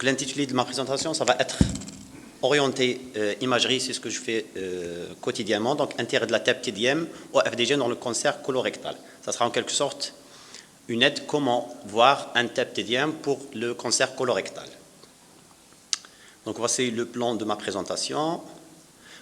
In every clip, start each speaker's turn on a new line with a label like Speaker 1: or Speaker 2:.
Speaker 1: L'intitulé de ma présentation, ça va être orienté imagerie, c'est ce que je fais quotidiennement, donc intérêt de la TEP TDM au FDG dans le cancer colorectal. Ça sera en quelque sorte une aide comment voir un TEP TDM pour le cancer colorectal. Donc voici le plan de ma présentation.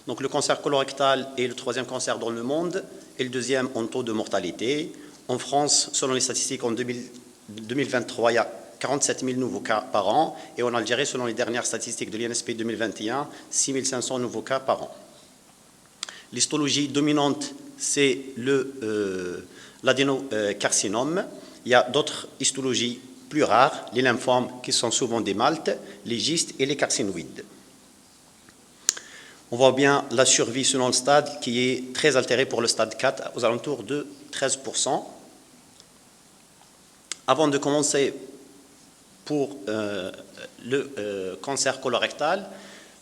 Speaker 1: Donc le cancer colorectal est le troisième cancer dans le monde et le deuxième en taux de mortalité. En France, selon les statistiques, en 2023, il y a 47 000 nouveaux cas par an, et en Algérie, selon les dernières statistiques de l'INSP 2021, 6 500 nouveaux cas par an. L'histologie dominante, c'est l'adénocarcinome. Il y a d'autres histologies plus rares, les lymphomes qui sont souvent des maltes, les gystes et les carcinoïdes. On voit bien la survie selon le stade qui est très altérée pour le stade 4, aux alentours de 13%. Avant de commencer pour le cancer colorectal,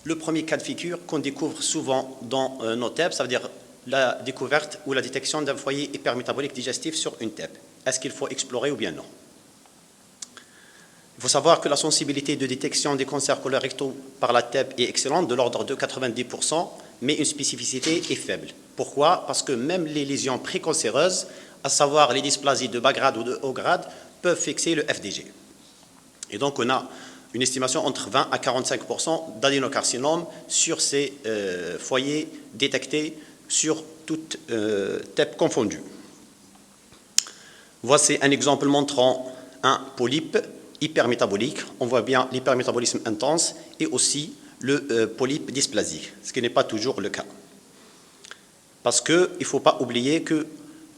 Speaker 1: le premier cas de figure qu'on découvre souvent dans nos TEP, ça veut dire la découverte ou la détection d'un foyer hypermétabolique digestif sur une TEP. Est-ce qu'il faut explorer ou bien non? Il faut savoir que la sensibilité de détection des cancers colorectaux par la TEP est excellente, de l'ordre de 90%, mais une spécificité est faible. Pourquoi? Parce que même les lésions précancéreuses, à savoir les dysplasies de bas grade ou de haut grade, peuvent fixer le FDG. Et donc, on a une estimation entre 20 à 45% d'adénocarcinome sur ces foyers détectés sur toute TEP confondue. Voici un exemple montrant un polype hypermétabolique. On voit bien l'hypermétabolisme intense et aussi le polype dysplasique, ce qui n'est pas toujours le cas. Parce qu'il ne faut pas oublier que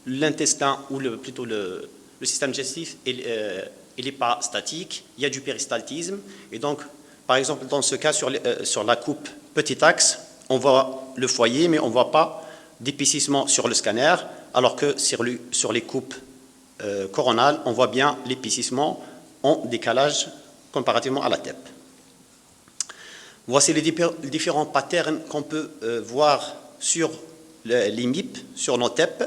Speaker 1: l'intestin, ou plutôt le système digestif, il n'est pas statique, il y a du péristaltisme. Et donc, par exemple, dans ce cas, sur la coupe petit axe, on voit le foyer, mais on ne voit pas d'épaississement sur le scanner, alors que sur les coupes coronales, on voit bien l'épaississement en décalage comparativement à la TEP. Voici les différents patterns qu'on peut voir sur les MIP, sur nos TEP,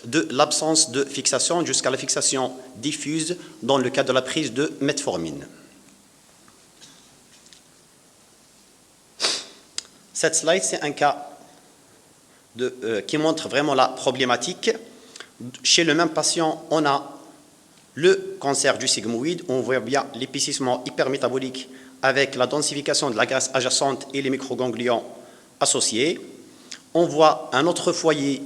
Speaker 1: de l'absence de fixation jusqu'à la fixation diffuse dans le cas de la prise de metformine. Cette slide, c'est un cas qui montre vraiment la problématique. Chez le même patient, on a le cancer du sigmoïde, on voit bien l'épaississement hypermétabolique avec la densification de la graisse adjacente et les microganglions associés. On voit un autre foyer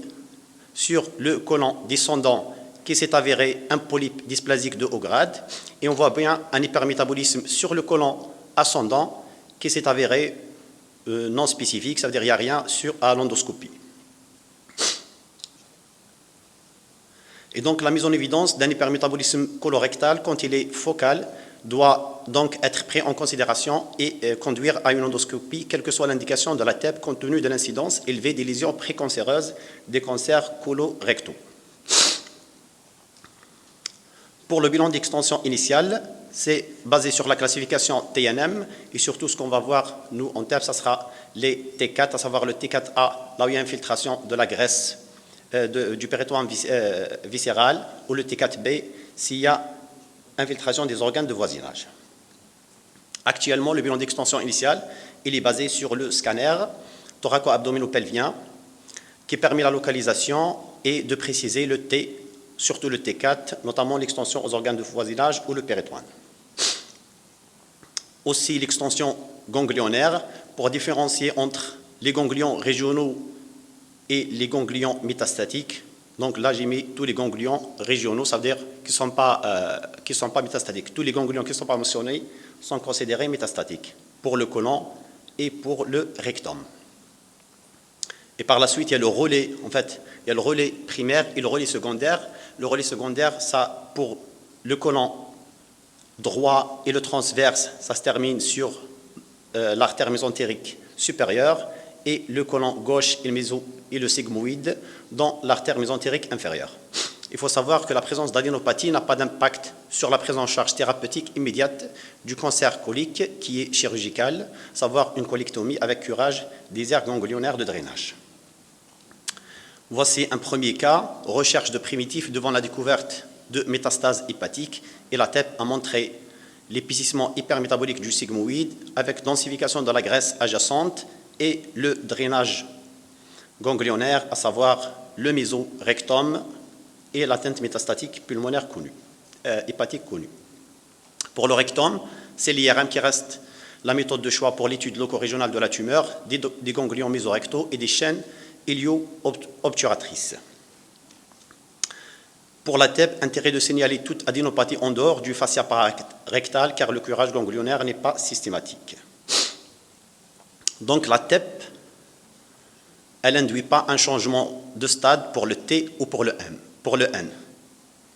Speaker 1: sur le côlon descendant qui s'est avéré un polype dysplasique de haut grade, et on voit bien un hypermétabolisme sur le côlon ascendant qui s'est avéré non spécifique, ça veut dire qu'il n'y a rien à l'endoscopie. Et donc la mise en évidence d'un hypermétabolisme colorectal, quand il est focal, doit donc être pris en considération et conduire à une endoscopie, quelle que soit l'indication de la TEP, compte tenu de l'incidence élevée des lésions précancéreuses des cancers colorectaux. Pour le bilan d'extension initiale, c'est basé sur la classification TNM, et surtout ce qu'on va voir, nous, en TEP, ça sera les T4, à savoir le T4A, là où il y a infiltration de la graisse du péritoine viscéral, ou le T4B, s'il y a infiltration des organes de voisinage. Actuellement, le bilan d'extension initiale, il est basé sur le scanner thoraco-abdominopelvien qui permet la localisation et de préciser le T, surtout le T4, notamment l'extension aux organes de voisinage ou le péritoine. Aussi l'extension ganglionnaire pour différencier entre les ganglions régionaux et les ganglions métastatiques. Donc là, j'ai mis tous les ganglions régionaux, ça veut dire qu'ils ne sont pas métastatiques. Tous les ganglions qui ne sont pas mentionnés sont considérés métastatiques pour le côlon et pour le rectum. Et par la suite, il y a le relais, en fait, il y a le relais primaire et le relais secondaire. Le relais secondaire, ça, pour le côlon droit et le transverse, ça se termine sur l'artère mésentérique supérieure, et le côlon gauche et le sigmoïde dans l'artère mésentérique inférieure. Il faut savoir que la présence d'adénopathie n'a pas d'impact sur la prise en charge thérapeutique immédiate du cancer colique qui est chirurgical, savoir une colectomie avec curage des aires ganglionnaires de drainage. Voici un premier cas, recherche de primitifs devant la découverte de métastases hépatiques, et la TEP a montré l'épaississement hypermétabolique du sigmoïde avec densification de la graisse adjacente et le drainage ganglionnaire, à savoir le mésorectum et l'atteinte métastatique pulmonaire connue, hépatique connue. Pour le rectum, c'est l'IRM qui reste la méthode de choix pour l'étude loco-régionale de la tumeur, des ganglions mésorectaux et des chaînes hélio-obturatrices. Pour la TEP, intérêt de signaler toute adénopathie en dehors du fascia pararectal car le curage ganglionnaire n'est pas systématique. Donc la TEP, elle n'induit pas un changement de stade pour le T ou pour le N,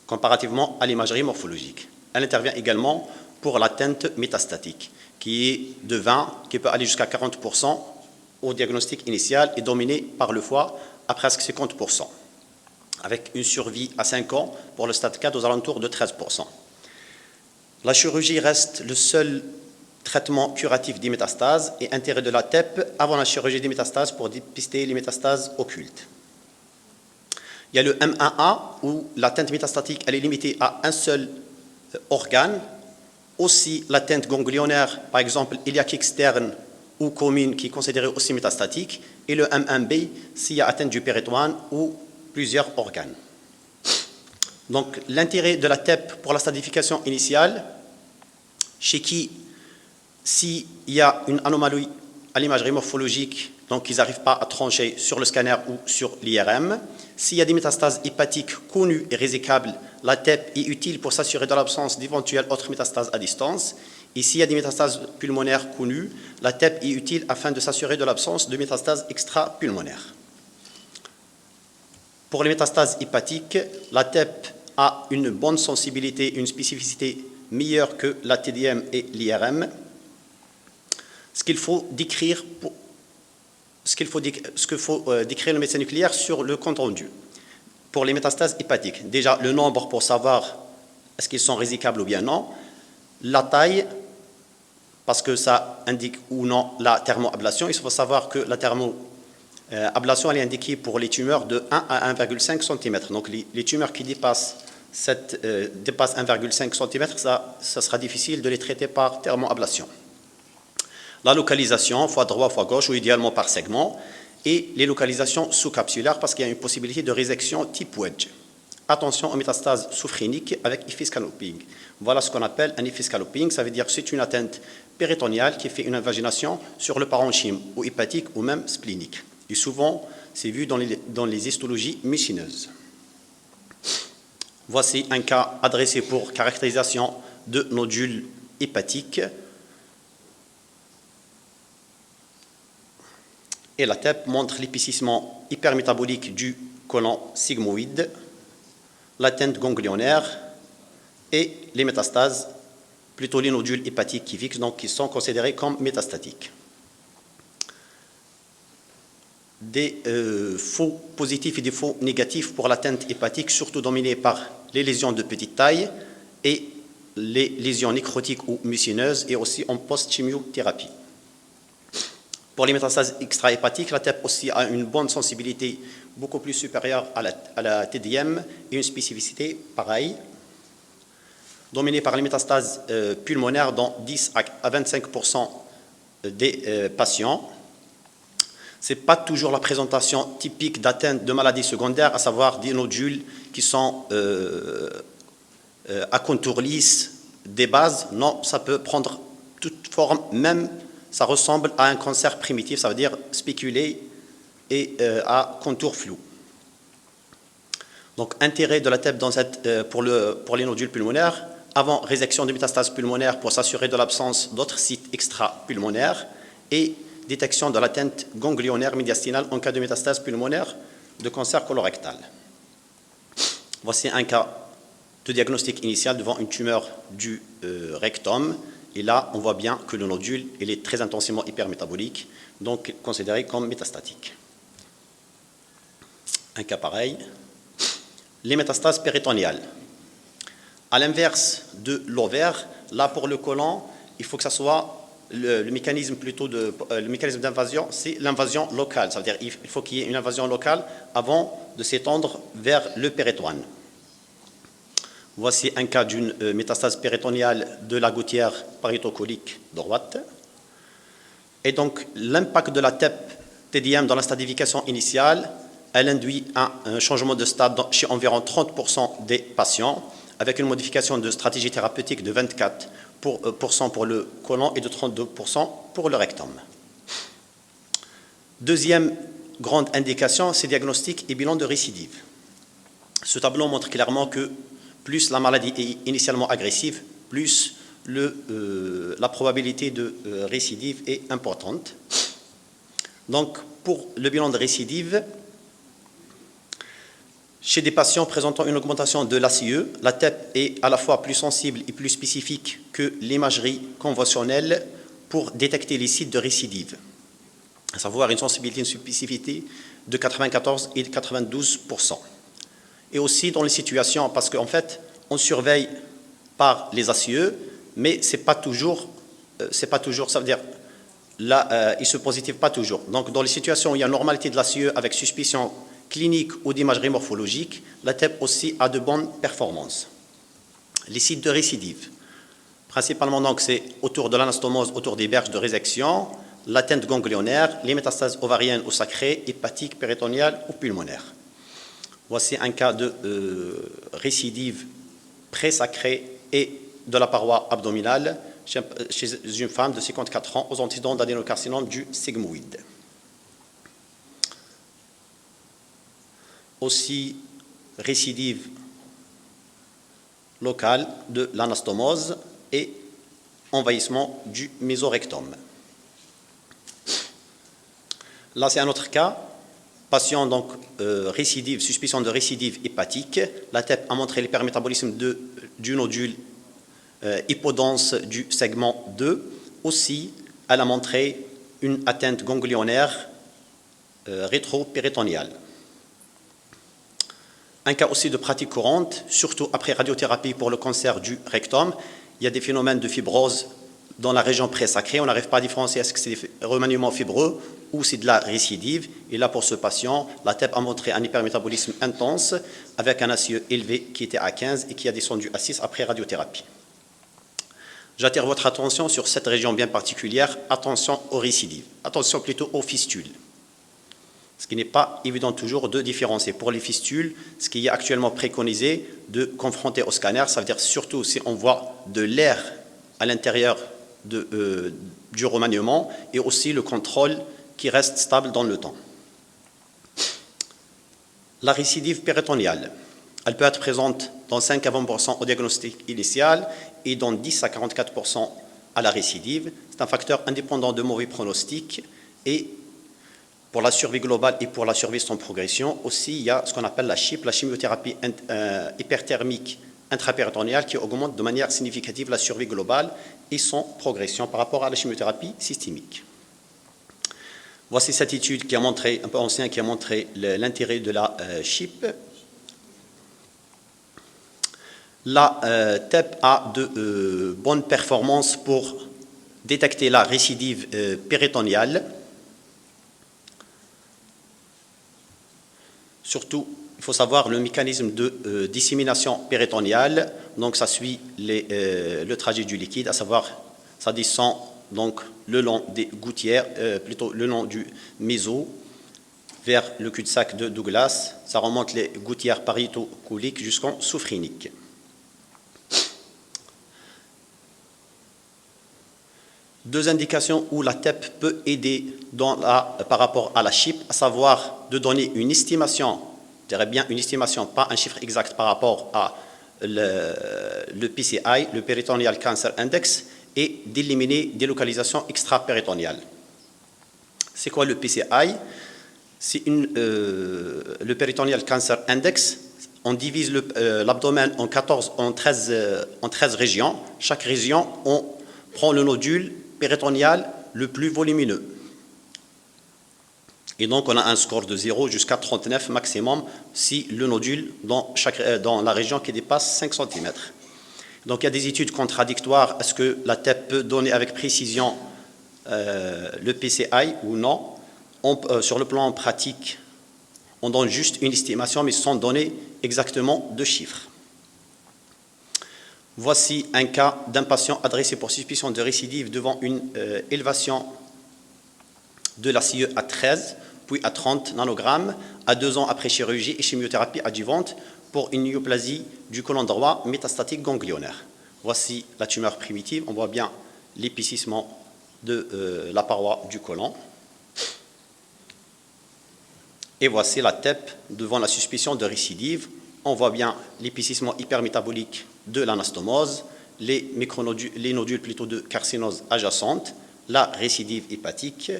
Speaker 1: comparativement à l'imagerie morphologique. Elle intervient également pour l'atteinte métastatique, qui est de 20, qui peut aller jusqu'à 40% au diagnostic initial et dominé par le foie à presque 50%, avec une survie à 5 ans pour le stade 4 aux alentours de 13%. La chirurgie reste le seul traitement curatif des métastases et intérêt de la TEP avant la chirurgie des métastases pour dépister les métastases occultes. Il y a le M1A où l'atteinte métastatique elle est limitée à un seul organe. Aussi l'atteinte ganglionnaire, par exemple iliaque externe ou commune qui est considérée aussi métastatique. Et le M1B s'il y a atteinte du péritoine ou plusieurs organes. Donc l'intérêt de la TEP pour la stadification initiale, chez qui s'il y a une anomalie à l'imagerie morphologique, donc ils n'arrivent pas à trancher sur le scanner ou sur l'IRM. S'il y a des métastases hépatiques connues et résécables, la TEP est utile pour s'assurer de l'absence d'éventuelles autres métastases à distance. Et s'il y a des métastases pulmonaires connues, la TEP est utile afin de s'assurer de l'absence de métastases extra-pulmonaires. Pour les métastases hépatiques, la TEP a une bonne sensibilité, une spécificité meilleure que la TDM et l'IRM. Ce qu'il faut décrire le médecin nucléaire sur le compte rendu. Pour les métastases hépatiques, déjà le nombre pour savoir est-ce qu'ils sont résécables ou bien non, la taille, parce que ça indique ou non la thermoablation. Il faut savoir que la thermoablation elle est indiquée pour les tumeurs de 1 à 1,5 cm. Donc les tumeurs qui dépassent 1,5 cm, ça sera difficile de les traiter par thermoablation. La localisation, fois droit, fois gauche, ou idéalement par segment, et les localisations sous-capsulaires parce qu'il y a une possibilité de résection type wedge. Attention aux métastases soufréniques avec effet scalloping. Voilà ce qu'on appelle un effet scalloping, ça veut dire que c'est une atteinte péritoniale qui fait une invagination sur le parenchyme, ou hépatique ou même splénique. Et souvent, c'est vu dans les histologies mucineuses. Voici un cas adressé pour caractérisation de nodules hépatiques. Et la TEP montre l'épaississement hypermétabolique du côlon sigmoïde, l'atteinte ganglionnaire et les métastases, plutôt les nodules hépatiques qui fixent, donc qui sont considérés comme métastatiques. Des faux positifs et des faux négatifs pour l'atteinte hépatique, surtout dominés par les lésions de petite taille et les lésions nécrotiques ou mucineuses et aussi en post-chimiothérapie. Pour les métastases extra-hépatiques, la TEP aussi a une bonne sensibilité beaucoup plus supérieure à la TDM et une spécificité pareille, dominée par les métastases pulmonaires dans 10 à 25% des patients. Ce n'est pas toujours la présentation typique d'atteinte de maladies secondaires, à savoir des nodules qui sont à contour lisse, des bases. Non, ça peut prendre toute forme, même ça ressemble à un cancer primitif, ça veut dire spéculé et à contour flou. Donc, intérêt de la TEP pour les nodules pulmonaires, avant résection de métastases pulmonaires pour s'assurer de l'absence d'autres sites extra-pulmonaires et détection de l'atteinte ganglionnaire médiastinale en cas de métastase pulmonaire de cancer colorectal. Voici un cas de diagnostic initial devant une tumeur du rectum. Et là, on voit bien que le nodule il est très intensément hypermétabolique, donc considéré comme métastatique. Un cas pareil. Les métastases péritoniales. À l'inverse de l'ovaire, là pour le côlon, il faut que ça soit le mécanisme d'invasion, c'est l'invasion locale. Ça veut dire qu'il faut qu'il y ait une invasion locale avant de s'étendre vers le péritoine. Voici un cas d'une métastase péritoniale de la gouttière paritocolique droite. Et donc, l'impact de la TEP TDM dans la stadification initiale, elle induit un changement de stade chez environ 30% des patients, avec une modification de stratégie thérapeutique de 24% pour le côlon et de 32% pour le rectum. Deuxième grande indication, c'est diagnostic et bilan de récidive. Ce tableau montre clairement que plus la maladie est initialement agressive, plus la probabilité de récidive est importante. Donc, pour le bilan de récidive, chez des patients présentant une augmentation de l'ACE, la TEP est à la fois plus sensible et plus spécifique que l'imagerie conventionnelle pour détecter les sites de récidive, à savoir une sensibilité et une spécificité de 94 et 92%. Et aussi dans les situations, parce qu'en fait, on surveille par les ACE, mais c'est pas toujours, ça veut dire, là, ils se positivent pas toujours. Donc, dans les situations où il y a normalité de l'ACE avec suspicion clinique ou d'imagerie morphologique, la TEP aussi a de bonnes performances. Les sites de récidive, principalement donc c'est autour de l'anastomose, autour des berges de résection, l'atteinte ganglionnaire, les métastases ovariennes ou sacrées, hépatiques, péritoniales ou pulmonaires. Voici un cas de récidive pré-sacrée et de la paroi abdominale chez une femme de 54 ans aux antécédents d'adénocarcinome du sigmoïde. Aussi récidive locale de l'anastomose et envahissement du mésorectum. Là, c'est un autre cas. Patient donc récidive, suspicion de récidive hépatique. La TEP a montré l'hypermétabolisme du nodule hypodense du segment 2. Aussi, elle a montré une atteinte ganglionnaire rétro-péritoniale. Un cas aussi de pratique courante, surtout après radiothérapie pour le cancer du rectum. Il y a des phénomènes de fibrose dans la région pré-sacrée. On n'arrive pas à différencier est-ce que c'est des remaniements fibreux ou c'est de la récidive. Et là, pour ce patient, la TEP a montré un hypermétabolisme intense avec un ACE élevé qui était à 15 et qui a descendu à 6 après radiothérapie. J'attire votre attention sur cette région bien particulière. Attention aux récidives. Attention plutôt aux fistules. Ce qui n'est pas évident toujours de différencier. Pour les fistules, ce qui est actuellement préconisé de confronter au scanner, ça veut dire surtout si on voit de l'air à l'intérieur du remaniement et aussi le contrôle qui reste stable dans le temps. La récidive péritoniale, elle peut être présente dans 5 à 20% au diagnostic initial et dans 10 à 44% à la récidive. C'est un facteur indépendant de mauvais pronostic et pour la survie globale et pour la survie sans progression, aussi il y a ce qu'on appelle la CHIP, la chimiothérapie hyperthermique intrapéritonéale qui augmente de manière significative la survie globale et sans progression par rapport à la chimiothérapie systémique. Voici cette étude qui a montré, un peu ancienne, qui a montré l'intérêt de la CHIP. La TEP a de bonnes performances pour détecter la récidive péritoniale. Surtout, il faut savoir le mécanisme de dissémination péritoniale. Donc, ça suit le trajet du liquide, à savoir, ça descend donc le long des gouttières, plutôt le long du méso, vers le cul-de-sac de Douglas. Ça remonte les gouttières paritocoliques jusqu'en sophrénique. Deux indications où la TEP peut aider par rapport à la CHIP, à savoir de donner une estimation, je dirais bien une estimation, pas un chiffre exact par rapport à le PCI, le Peritoneal Cancer Index, et d'éliminer des localisations extra-péritoniales. C'est quoi le PCI? C'est le Peritoneal Cancer Index. On divise l'abdomen en 13 régions. Chaque région, on prend le nodule péritonial le plus volumineux. Et donc, on a un score de 0 jusqu'à 39 maximum si le nodule dans la région qui dépasse 5 cm. Donc, il y a des études contradictoires. Est-ce que la TEP peut donner avec précision le PCI ou non? Sur le plan pratique, on donne juste une estimation, mais sans donner exactement de chiffres. Voici un cas d'un patient adressé pour suspicion de récidive devant une élévation de la CIE à 13, puis à 30 nanogrammes, à 2 ans après chirurgie et chimiothérapie adjuvante pour une néoplasie du côlon droit métastatique ganglionnaire. Voici la tumeur primitive, on voit bien l'épaississement de la paroi du côlon. Et voici la TEP devant la suspicion de récidive. On voit bien l'épaississement hypermétabolique de l'anastomose, les nodules plutôt de carcinose adjacente, la récidive hépatique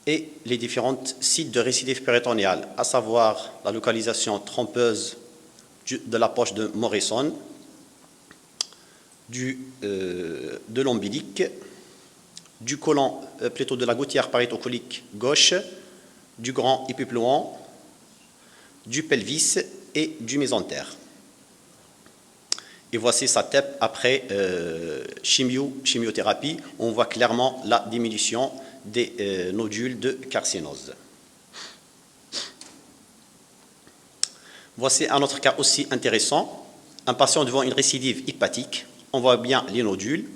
Speaker 1: et les différents sites de récidive péritonéale, à savoir la localisation trompeuse de la poche de Morrison, de l'ombilique, du côlon, plutôt de la gouttière parétocolique gauche, du grand épiploant, du pelvis et du mésentère. Et voici sa TEP après chimiothérapie. On voit clairement la diminution des nodules de carcinose. Voici un autre cas aussi intéressant. Un patient devant une récidive hépatique. On voit bien les nodules.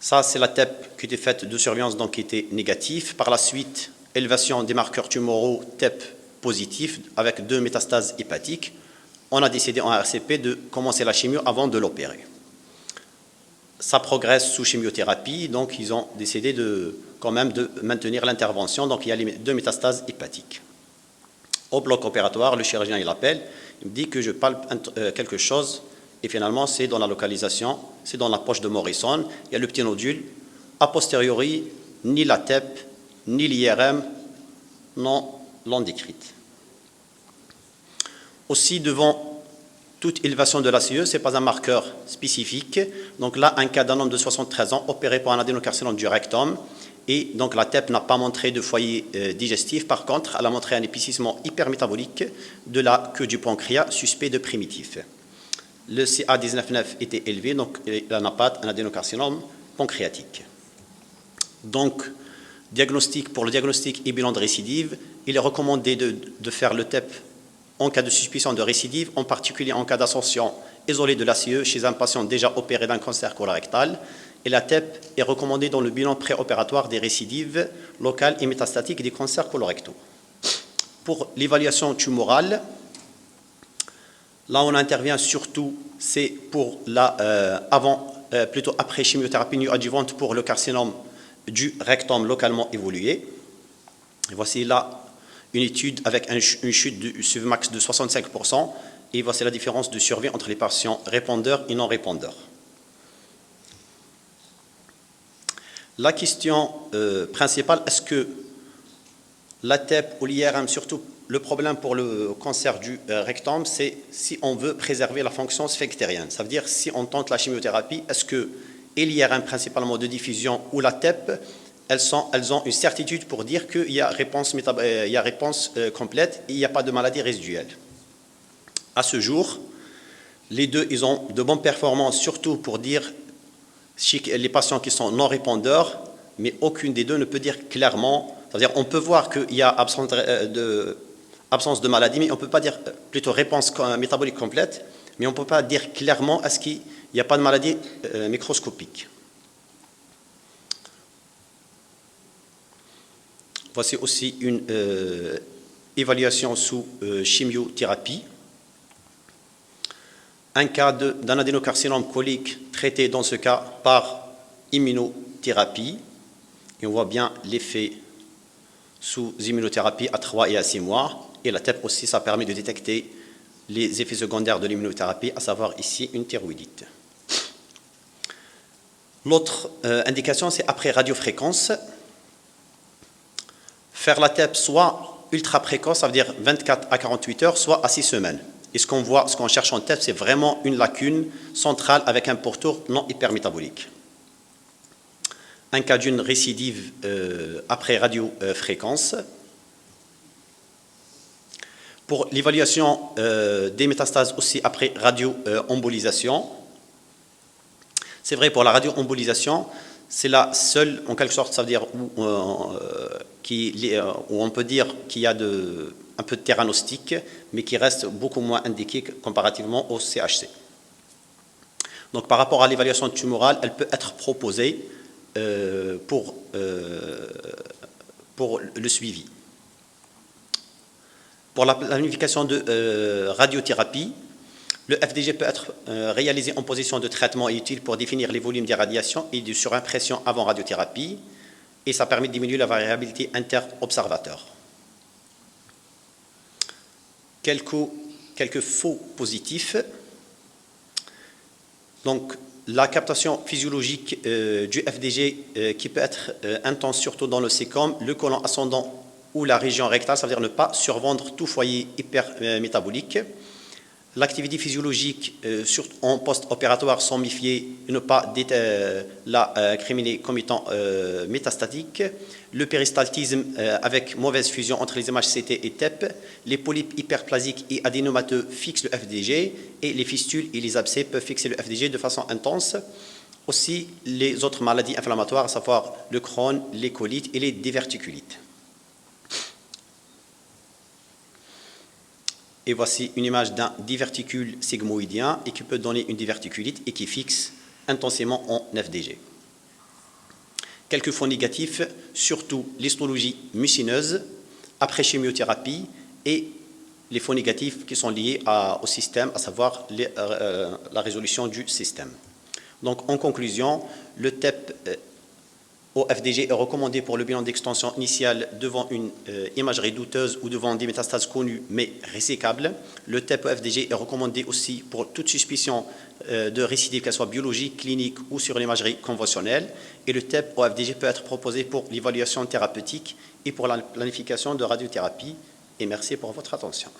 Speaker 1: Ça, c'est la TEP qui était faite de surveillance, donc qui était négative. Par la suite, élévation des marqueurs tumoraux TEP positifs avec 2 métastases hépatiques. On a décidé en RCP de commencer la chimio avant de l'opérer. Ça progresse sous chimiothérapie, donc ils ont décidé quand même de maintenir l'intervention. Donc il y a les 2 métastases hépatiques. Au bloc opératoire, le chirurgien il appelle, il me dit que je palpe quelque chose, et finalement c'est dans la localisation, c'est dans la poche de Morrison, il y a le petit nodule. A posteriori, ni la TEP, ni l'IRM l'ont décrite. Aussi, devant toute élévation de la CIE, ce n'est pas un marqueur spécifique. Donc là, un cas d'un homme de 73 ans opéré pour un adénocarcinome du rectum. Et donc la TEP n'a pas montré de foyer digestif. Par contre, elle a montré un épaississement hypermétabolique de la queue du pancréas suspect de primitif. Le CA19-9 était élevé, donc il n'a pas un adénocarcinome pancréatique. Donc, pour le diagnostic et bilan de récidive, il est recommandé de faire le TEP en cas de suspicion de récidive, en particulier en cas d'ascension isolée de la CIE chez un patient déjà opéré d'un cancer colorectal. Et la TEP est recommandée dans le bilan préopératoire des récidives locales et métastatiques des cancers colorectaux. Pour l'évaluation tumorale, là on intervient surtout, c'est pour plutôt après chimiothérapie néoadjuvante pour le carcinome du rectum localement évolué. Et voici là une étude avec une chute du Suvmax de 65%, et voici la différence de survie entre les patients répondeurs et non répondeurs. La question principale, est-ce que la TEP ou l'IRM, surtout le problème pour le cancer du rectum, c'est si on veut préserver la fonction sphinctérienne. Ça veut dire si on tente la chimiothérapie, est-ce que l'IRM principalement de diffusion ou la TEP, elles ont une certitude pour dire qu'il y a réponse complète et il n'y a pas de maladie résiduelle. À ce jour, les deux, ils ont de bonnes performances, surtout pour dire chez les patients qui sont non répondeurs, mais aucune des deux ne peut dire clairement, c'est-à-dire on peut voir qu'il y a absence de maladie, mais on ne peut pas dire plutôt réponse métabolique complète, mais on ne peut pas dire clairement est-ce qu'il n'y a pas de maladie microscopique. Voici aussi une évaluation sous chimiothérapie. Un cas d'un adénocarcinome colique traité dans ce cas par immunothérapie. Et on voit bien l'effet sous immunothérapie à 3 et à 6 mois. Et la TEP aussi, ça permet de détecter les effets secondaires de l'immunothérapie, à savoir ici une thyroïdite. L'autre indication, c'est après radiofréquence. Faire la TEP soit ultra précoce, ça veut dire 24 à 48 heures, soit à 6 semaines. Et ce qu'on cherche en TEP, c'est vraiment une lacune centrale avec un pourtour non hypermétabolique. Un cas d'une récidive après radiofréquence. Pour l'évaluation des métastases aussi après radio-embolisation, c'est vrai pour la radio-embolisation, c'est la seule, en quelque sorte, ça veut dire où on peut dire qu'il y a un peu de theranostique, mais qui reste beaucoup moins indiqué comparativement au CHC. Donc par rapport à l'évaluation tumorale, elle peut être proposée pour le suivi. Pour la planification de radiothérapie, le FDG peut être réalisé en position de traitement et utile pour définir les volumes d'irradiation et de surimpression avant radiothérapie, et ça permet de diminuer la variabilité inter-observateur. Quelques faux positifs. Donc, la captation physiologique du FDG qui peut être intense, surtout dans le sécom, le côlon ascendant ou la région rectale, ça veut dire ne pas survendre tout foyer hypermétabolique. L'activité physiologique en post-opératoire sommifiée et ne pas la criminer comme étant métastatique. Le péristaltisme avec mauvaise fusion entre les images CT et TEP. Les polypes hyperplasiques et adénomateux fixent le FDG et les fistules et les abcès peuvent fixer le FDG de façon intense. Aussi les autres maladies inflammatoires, à savoir le Crohn, les colites et les diverticulites. Et voici une image d'un diverticule sigmoïdien et qui peut donner une diverticulite et qui fixe intensément en FDG. Quelques faux négatifs, surtout l'histologie mucineuse après chimiothérapie et les faux négatifs qui sont liés au système, à savoir la résolution du système. Donc en conclusion, le TEP au FDG est recommandé pour le bilan d'extension initiale devant une imagerie douteuse ou devant des métastases connues mais résécables. Le TEP au FDG est recommandé aussi pour toute suspicion de récidive, qu'elle soit biologique, clinique ou sur l'imagerie conventionnelle. Et le TEP au FDG peut être proposé pour l'évaluation thérapeutique et pour la planification de radiothérapie. Et merci pour votre attention.